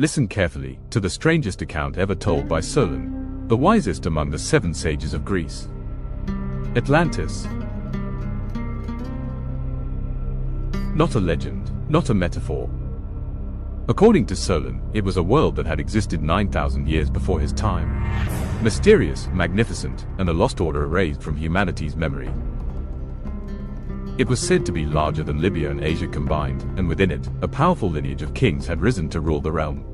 Listen carefully to the strangest account ever told by Solon, the wisest among the 7 sages of Greece. Atlantis. Not a legend, not a metaphor. According to Solon, it was a world that had existed 9,000 years before his time. Mysterious, magnificent, and a lost order erased from humanity's memory. It was said to be larger than Libya and Asia combined, and within it, a powerful lineage of kings had risen to rule the realm.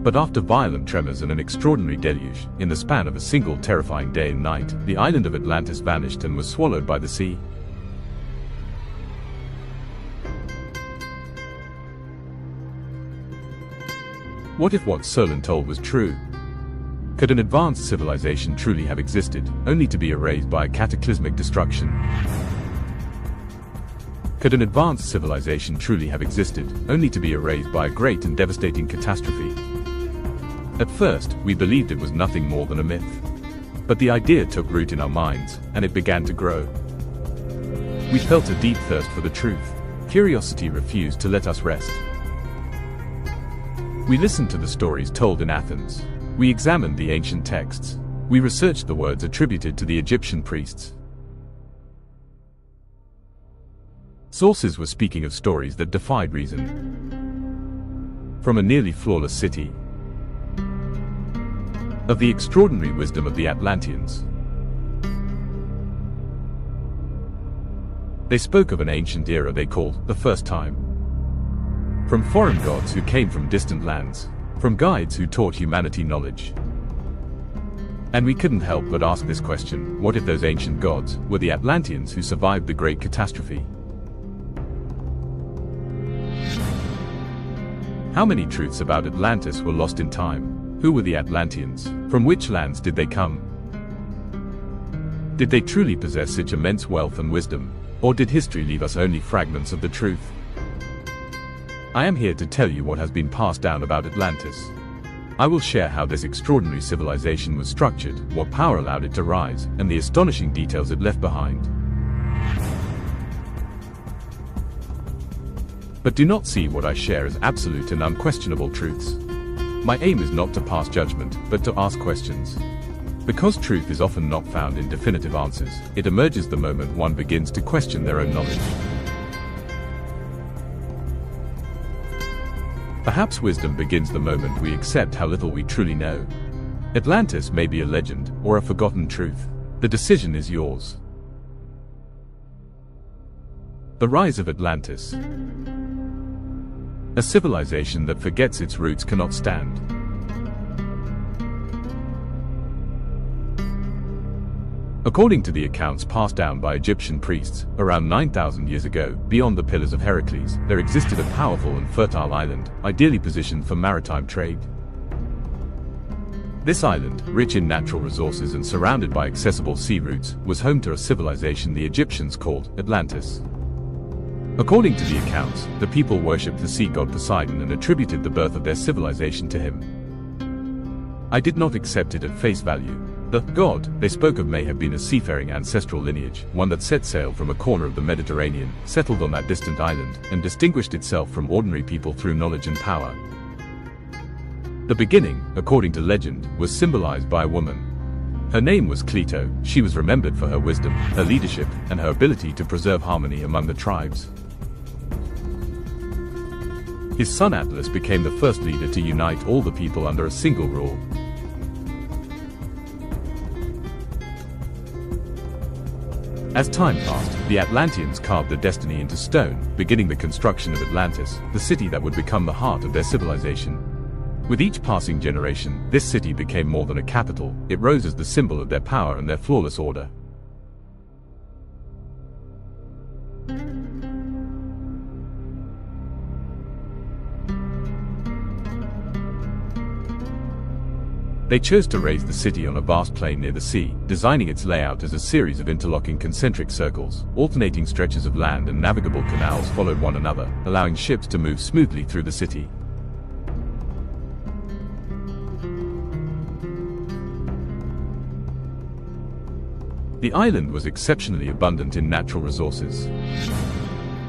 But after violent tremors and an extraordinary deluge, in the span of a single terrifying day and night, the island of Atlantis vanished and was swallowed by the sea. What if what Solon told was true? Could an advanced civilization truly have existed, only to be erased by a cataclysmic destruction? Could an advanced civilization truly have existed, only to be erased by a great and devastating catastrophe? At first, we believed it was nothing more than a myth. But the idea took root in our minds, and it began to grow. We felt a deep thirst for the truth. Curiosity refused to let us rest. We listened to the stories told in Athens. We examined the ancient texts. We researched the words attributed to the Egyptian priests. Sources were speaking of stories that defied reason. From a nearly flawless city. Of the extraordinary wisdom of the Atlanteans. They spoke of an ancient era they called the first time. From foreign gods who came from distant lands, from guides who taught humanity knowledge. And we couldn't help but ask this question: what if those ancient gods were the Atlanteans who survived the great catastrophe? How many truths about Atlantis were lost in time? Who were the Atlanteans? From which lands did they come? Did they truly possess such immense wealth and wisdom? Or did history leave us only fragments of the truth? I am here to tell you what has been passed down about Atlantis. I will share how this extraordinary civilization was structured, what power allowed it to rise, and the astonishing details it left behind. But do not see what I share as absolute and unquestionable truths. My aim is not to pass judgment, but to ask questions. Because truth is often not found in definitive answers, it emerges the moment one begins to question their own knowledge. Perhaps wisdom begins the moment we accept how little we truly know. Atlantis may be a legend or a forgotten truth. The decision is yours. The rise of Atlantis. A civilization that forgets its roots cannot stand. According to the accounts passed down by Egyptian priests, around 9,000 years ago, beyond the Pillars of Heracles, there existed a powerful and fertile island, ideally positioned for maritime trade. This island, rich in natural resources and surrounded by accessible sea routes, was home to a civilization the Egyptians called Atlantis. According to the accounts, the people worshipped the sea god Poseidon and attributed the birth of their civilization to him. I did not accept it at face value. The god they spoke of may have been a seafaring ancestral lineage, one that set sail from a corner of the Mediterranean, settled on that distant island, and distinguished itself from ordinary people through knowledge and power. The beginning, according to legend, was symbolized by a woman. Her name was Cleito. She was remembered for her wisdom, her leadership, and her ability to preserve harmony among the tribes. His son Atlas became the first leader to unite all the people under a single rule. As time passed, the Atlanteans carved their destiny into stone, beginning the construction of Atlantis, the city that would become the heart of their civilization. With each passing generation, this city became more than a capital. It rose as the symbol of their power and their flawless order. They chose to raise the city on a vast plain near the sea, designing its layout as a series of interlocking concentric circles. Alternating stretches of land and navigable canals followed one another, allowing ships to move smoothly through the city. The island was exceptionally abundant in natural resources.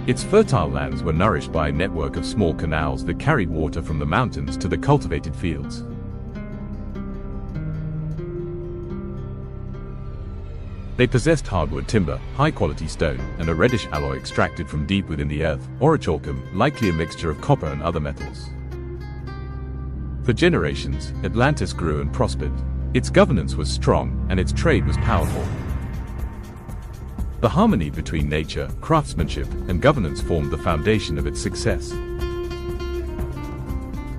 Its fertile lands were nourished by a network of small canals that carried water from the mountains to the cultivated fields. They possessed hardwood timber, high-quality stone, and a reddish alloy extracted from deep within the earth, orichalcum, likely a mixture of copper and other metals. For generations, Atlantis grew and prospered. Its governance was strong, and its trade was powerful. The harmony between nature, craftsmanship, and governance formed the foundation of its success.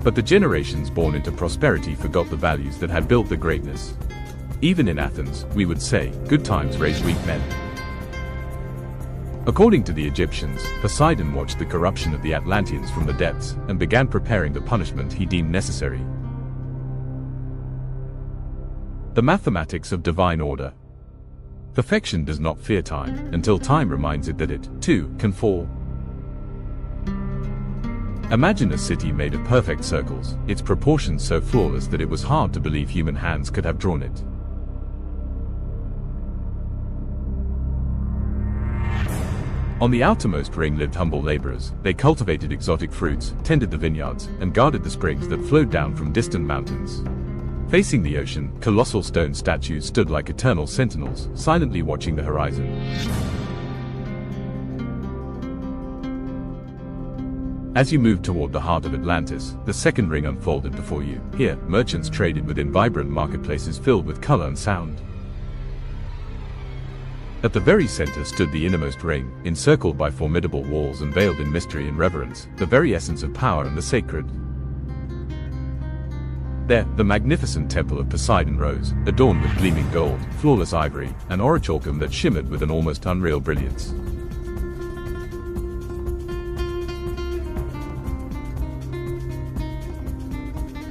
But the generations born into prosperity forgot the values that had built the greatness. Even in Athens, we would say, good times raise weak men. According to the Egyptians, Poseidon watched the corruption of the Atlanteans from the depths and began preparing the punishment he deemed necessary. The mathematics of divine order. Perfection does not fear time, until time reminds it that it, too, can fall. Imagine a city made of perfect circles, its proportions so flawless that it was hard to believe human hands could have drawn it. On the outermost ring lived humble laborers. They cultivated exotic fruits, tended the vineyards, and guarded the springs that flowed down from distant mountains. Facing the ocean, colossal stone statues stood like eternal sentinels, silently watching the horizon. As you moved toward the heart of Atlantis, the second ring unfolded before you. Here, merchants traded within vibrant marketplaces filled with color and sound. At the very center stood the innermost ring, encircled by formidable walls and veiled in mystery and reverence, the very essence of power and the sacred. There, the magnificent temple of Poseidon rose, adorned with gleaming gold, flawless ivory, and orichalcum that shimmered with an almost unreal brilliance.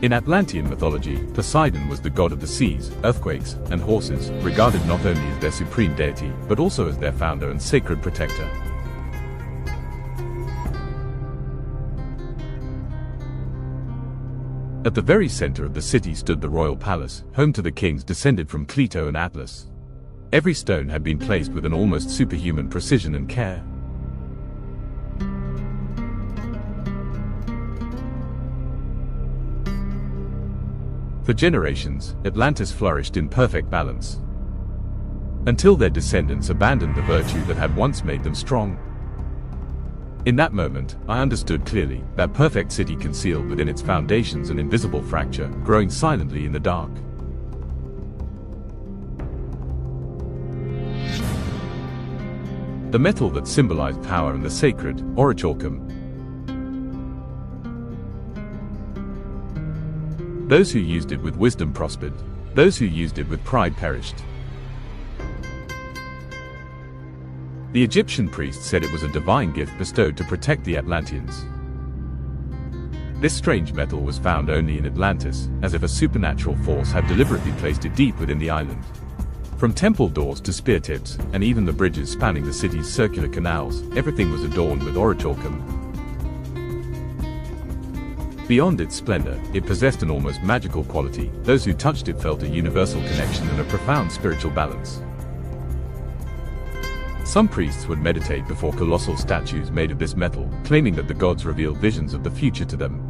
In Atlantean mythology, Poseidon was the god of the seas, earthquakes, and horses, regarded not only as their supreme deity, but also as their founder and sacred protector. At the very center of the city stood the royal palace, home to the kings descended from Cleto and Atlas. Every stone had been placed with an almost superhuman precision and care. For generations, Atlantis flourished in perfect balance, until their descendants abandoned the virtue that had once made them strong. In that moment, I understood clearly that perfect city concealed within its foundations an invisible fracture, growing silently in the dark. The metal that symbolized power and the sacred, orichalcum. Those who used it with wisdom prospered. Those who used it with pride perished. The Egyptian priests said it was a divine gift bestowed to protect the Atlanteans. This strange metal was found only in Atlantis, as if a supernatural force had deliberately placed it deep within the island. From temple doors to spear tips, and even the bridges spanning the city's circular canals, everything was adorned with orichalcum. Beyond its splendor, it possessed an almost magical quality. Those who touched it felt a universal connection and a profound spiritual balance. Some priests would meditate before colossal statues made of this metal, claiming that the gods revealed visions of the future to them.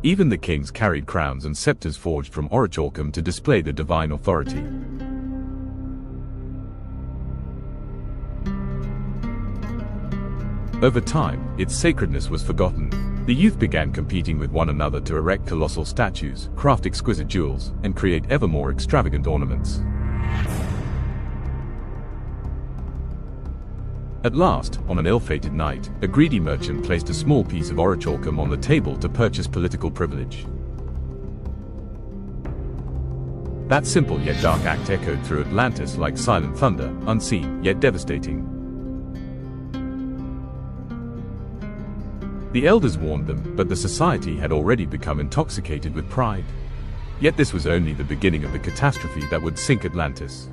Even the kings carried crowns and scepters forged from orichalcum to display the divine authority. Over time, its sacredness was forgotten. The youth began competing with one another to erect colossal statues, craft exquisite jewels, and create ever more extravagant ornaments. At last, on an ill-fated night, a greedy merchant placed a small piece of orichalcum on the table to purchase political privilege. That simple yet dark act echoed through Atlantis like silent thunder, unseen, yet devastating. The elders warned them, but the society had already become intoxicated with pride. Yet this was only the beginning of the catastrophe that would sink Atlantis.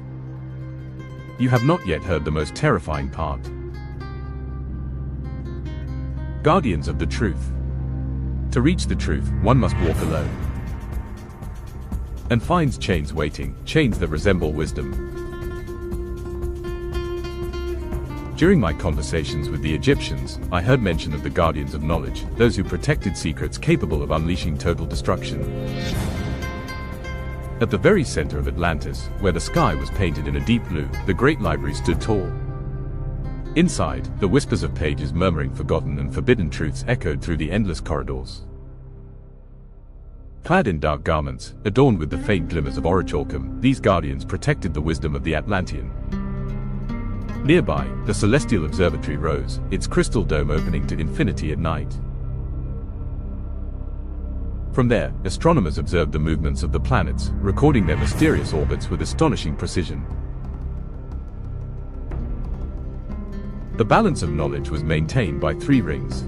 You have not yet heard the most terrifying part. Guardians of the truth. To reach the truth, one must walk alone. And finds chains waiting, chains that resemble wisdom. During my conversations with the Egyptians, I heard mention of the guardians of knowledge, those who protected secrets capable of unleashing total destruction. At the very center of Atlantis, where the sky was painted in a deep blue, the great library stood tall. Inside, the whispers of pages murmuring forgotten and forbidden truths echoed through the endless corridors. Clad in dark garments, adorned with the faint glimmers of orichalcum, these guardians protected the wisdom of the Atlantean. Nearby, the celestial observatory rose, its crystal dome opening to infinity at night. From there, astronomers observed the movements of the planets, recording their mysterious orbits with astonishing precision. The balance of knowledge was maintained by three rings.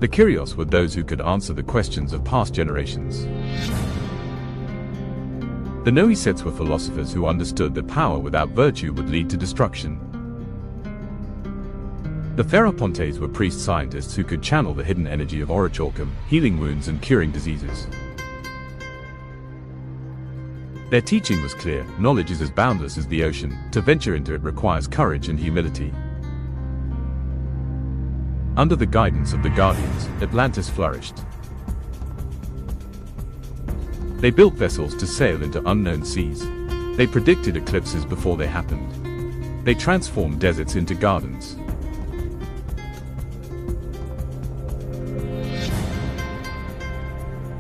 The Kyrios were those who could answer the questions of past generations. The Noisets were philosophers who understood that power without virtue would lead to destruction. The Therapontes were priest-scientists who could channel the hidden energy of orichalcum, healing wounds and curing diseases. Their teaching was clear: knowledge is as boundless as the ocean. To venture into it requires courage and humility. Under the guidance of the Guardians, Atlantis flourished. They built vessels to sail into unknown seas. They predicted eclipses before they happened. They transformed deserts into gardens.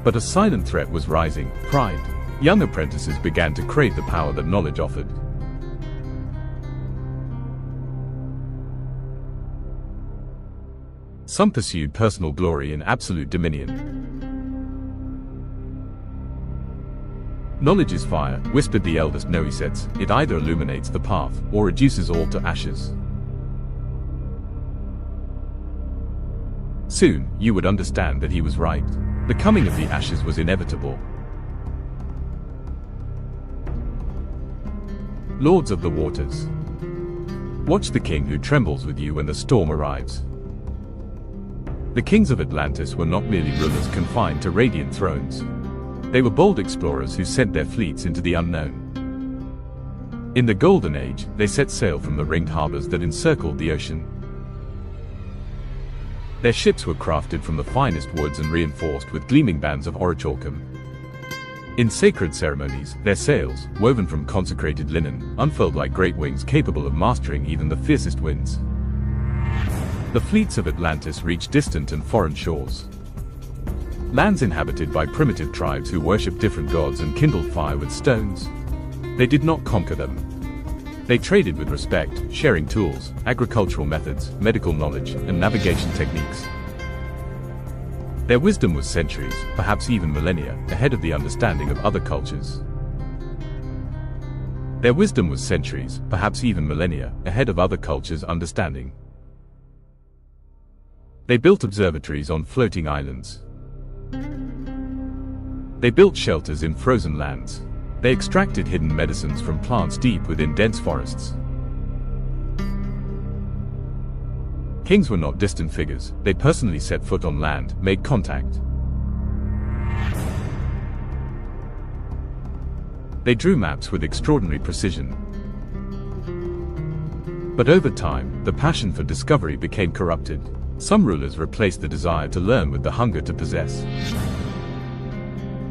But a silent threat was rising: pride. Young apprentices began to crave the power that knowledge offered. Some pursued personal glory and absolute dominion. Knowledge is fire, whispered the eldest Noisets. It either illuminates the path, or reduces all to ashes. Soon, you would understand that he was right. The coming of the ashes was inevitable. Lords of the waters, watch the king who trembles with you when the storm arrives. The kings of Atlantis were not merely rulers confined to radiant thrones. They were bold explorers who sent their fleets into the unknown. In the Golden Age, they set sail from the ringed harbors that encircled the ocean. Their ships were crafted from the finest woods and reinforced with gleaming bands of orichalcum. In sacred ceremonies, their sails, woven from consecrated linen, unfurled like great wings capable of mastering even the fiercest winds. The fleets of Atlantis reached distant and foreign shores. Lands inhabited by primitive tribes who worshipped different gods and kindled fire with stones. They did not conquer them. They traded with respect, sharing tools, agricultural methods, medical knowledge, and navigation techniques. Their wisdom was centuries, perhaps even millennia, ahead of the understanding of other cultures. Their wisdom was centuries, perhaps even millennia, ahead of other cultures' understanding. They built observatories on floating islands. They built shelters in frozen lands. They extracted hidden medicines from plants deep within dense forests. Kings were not distant figures. They personally set foot on land, made contact. They drew maps with extraordinary precision. But over time, the passion for discovery became corrupted. Some rulers replaced the desire to learn with the hunger to possess.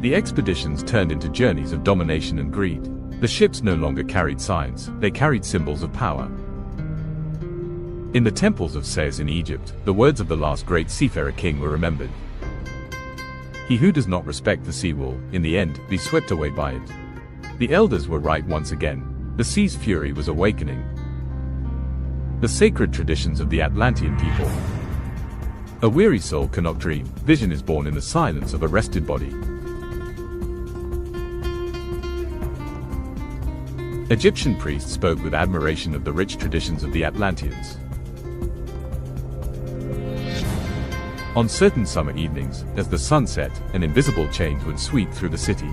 The expeditions turned into journeys of domination and greed. The ships no longer carried science, they carried symbols of power. In the temples of Sais in Egypt, the words of the last great seafarer king were remembered. He who does not respect the sea will, in the end, be swept away by it. The elders were right once again. The sea's fury was awakening. The sacred traditions of the Atlantean people. A weary soul cannot dream. Vision is born in the silence of a rested body. Egyptian priests spoke with admiration of the rich traditions of the Atlanteans. On certain summer evenings, as the sun set, an invisible change would sweep through the city.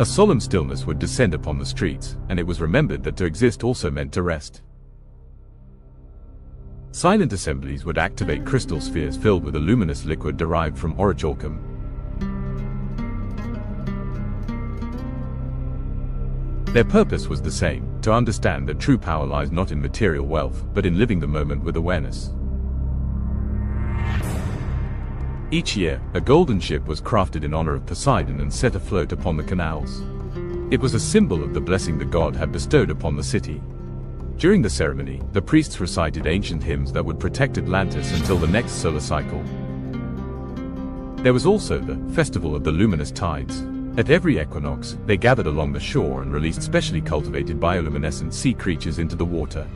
A solemn stillness would descend upon the streets, and it was remembered that to exist also meant to rest. Silent assemblies would activate crystal spheres filled with a luminous liquid derived from orichalcum. Their purpose was the same: to understand that true power lies not in material wealth, but in living the moment with awareness. Each year, a golden ship was crafted in honor of Poseidon and set afloat upon the canals. It was a symbol of the blessing the god had bestowed upon the city. During the ceremony, the priests recited ancient hymns that would protect Atlantis until the next solar cycle. There was also the festival of the luminous tides. At every equinox, they gathered along the shore and released specially cultivated bioluminescent sea creatures into the water.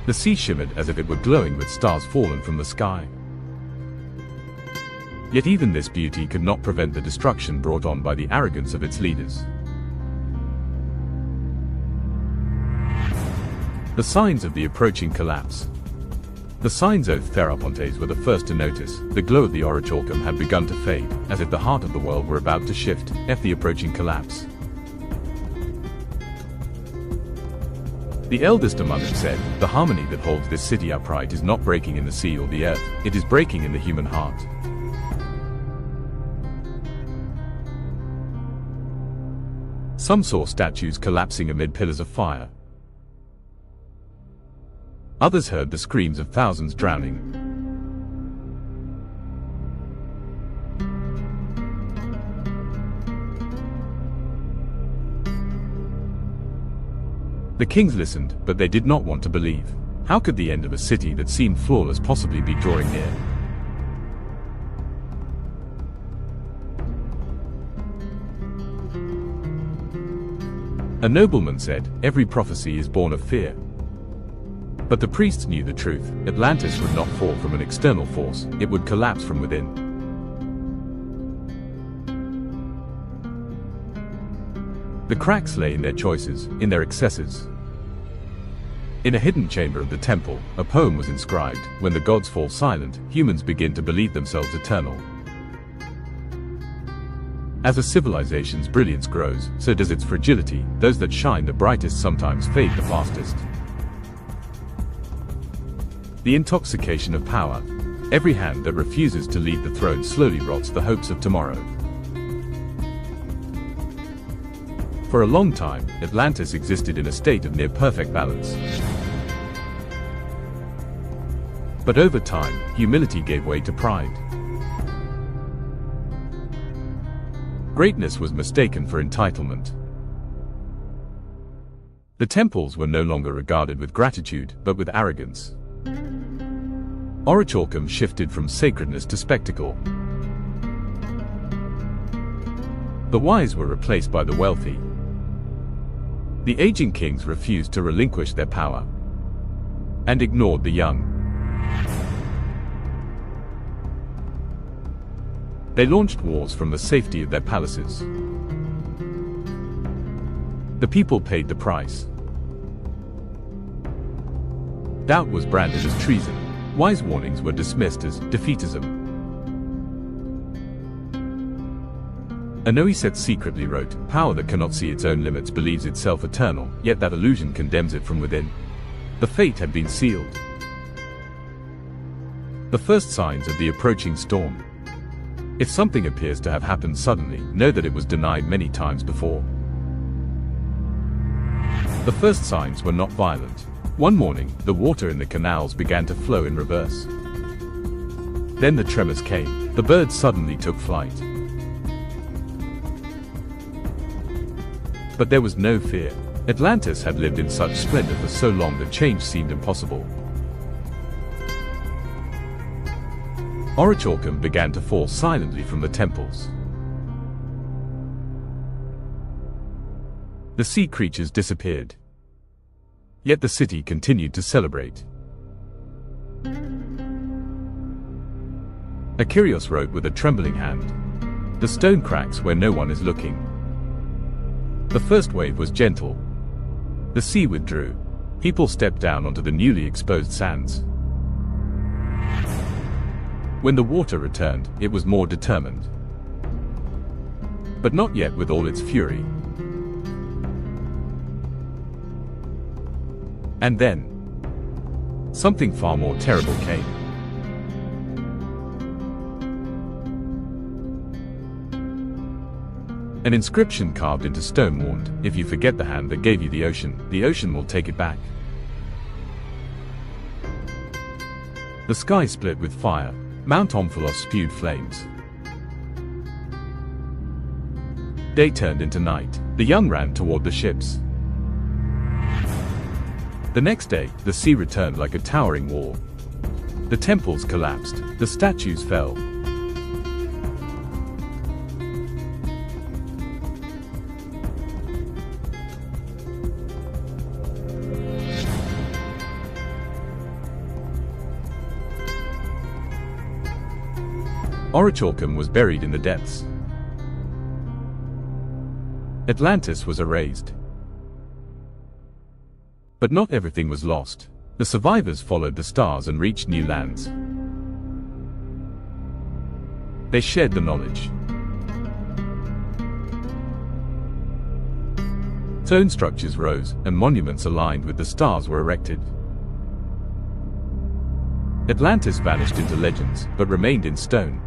The sea shimmered as if it were glowing with stars fallen from the sky. Yet even this beauty could not prevent the destruction brought on by the arrogance of its leaders. The signs of the approaching collapse. The signs of Therapontes were the first to notice. The glow of the orichalcum had begun to fade, as if the heart of the world were about to shift, the approaching collapse. The eldest among them said, "The harmony that holds this city upright is not breaking in the sea or the earth, it is breaking in the human heart." Some saw statues collapsing amid pillars of fire. Others heard the screams of thousands drowning. The kings listened, but they did not want to believe. How could the end of a city that seemed flawless possibly be drawing near? A nobleman said, "Every prophecy is born of fear." But the priests knew the truth. Atlantis would not fall from an external force, it would collapse from within. The cracks lay in their choices, in their excesses. In a hidden chamber of the temple, a poem was inscribed: "When the gods fall silent, humans begin to believe themselves eternal." As a civilization's brilliance grows, so does its fragility. Those that shine the brightest sometimes fade the fastest. The intoxication of power. Every hand that refuses to leave the throne slowly rots the hopes of tomorrow. For a long time, Atlantis existed in a state of near-perfect balance. But over time, humility gave way to pride. Greatness was mistaken for entitlement. The temples were no longer regarded with gratitude, but with arrogance. Orichalcum shifted from sacredness to spectacle. The wise were replaced by the wealthy. The aging kings refused to relinquish their power and ignored the young. They launched wars from the safety of their palaces. The people paid the price. Doubt was branded as treason. Wise warnings were dismissed as defeatism. Anoiset secretly wrote, "Power that cannot see its own limits believes itself eternal, yet that illusion condemns it from within." The fate had been sealed. The first signs of the approaching storm. If something appears to have happened suddenly, know that it was denied many times before. The first signs were not violent. One morning, the water in the canals began to flow in reverse. Then the tremors came. The birds suddenly took flight. But there was no fear. Atlantis had lived in such splendor for so long that change seemed impossible. Orichalcum began to fall silently from the temples. The sea creatures disappeared. Yet the city continued to celebrate. Akirios wrote with a trembling hand. The stone cracks where no one is looking. The first wave was gentle. The sea withdrew. People stepped down onto the newly exposed sands. When the water returned, it was more determined. But not yet with all its fury. And then, something far more terrible came. An inscription carved into stone warned, if you forget the hand that gave you the ocean will take it back. The sky split with fire. Mount Omphalos spewed flames. Day turned into night. The young ran toward the ships. The next day, the sea returned like a towering wall. The temples collapsed. The statues fell. Orichalcum was buried in the depths. Atlantis was erased. But not everything was lost. The survivors followed the stars and reached new lands. They shared the knowledge. Stone structures rose, and monuments aligned with the stars were erected. Atlantis vanished into legends, but remained in stone.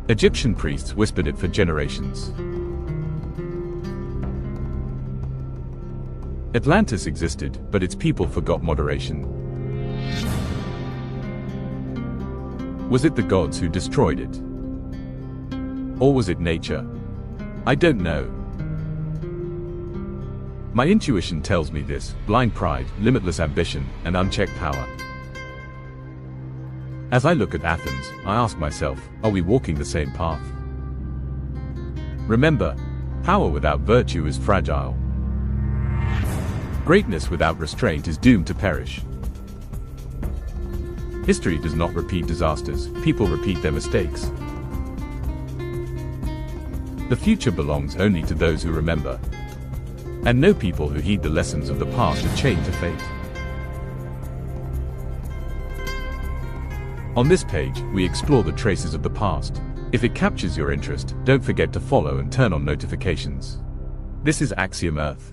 Egyptian priests whispered it for generations. Atlantis existed, but its people forgot moderation. Was it the gods who destroyed it? Or was it nature? I don't know. My intuition tells me this: blind pride, limitless ambition, and unchecked power. As I look at Athens, I ask myself, are we walking the same path? Remember, power without virtue is fragile. Greatness without restraint is doomed to perish. History does not repeat disasters, people repeat their mistakes. The future belongs only to those who remember. And no people who heed the lessons of the past are chained to fate. On this page, we explore the traces of the past. If it captures your interest, don't forget to follow and turn on notifications. This is Axiom Earth.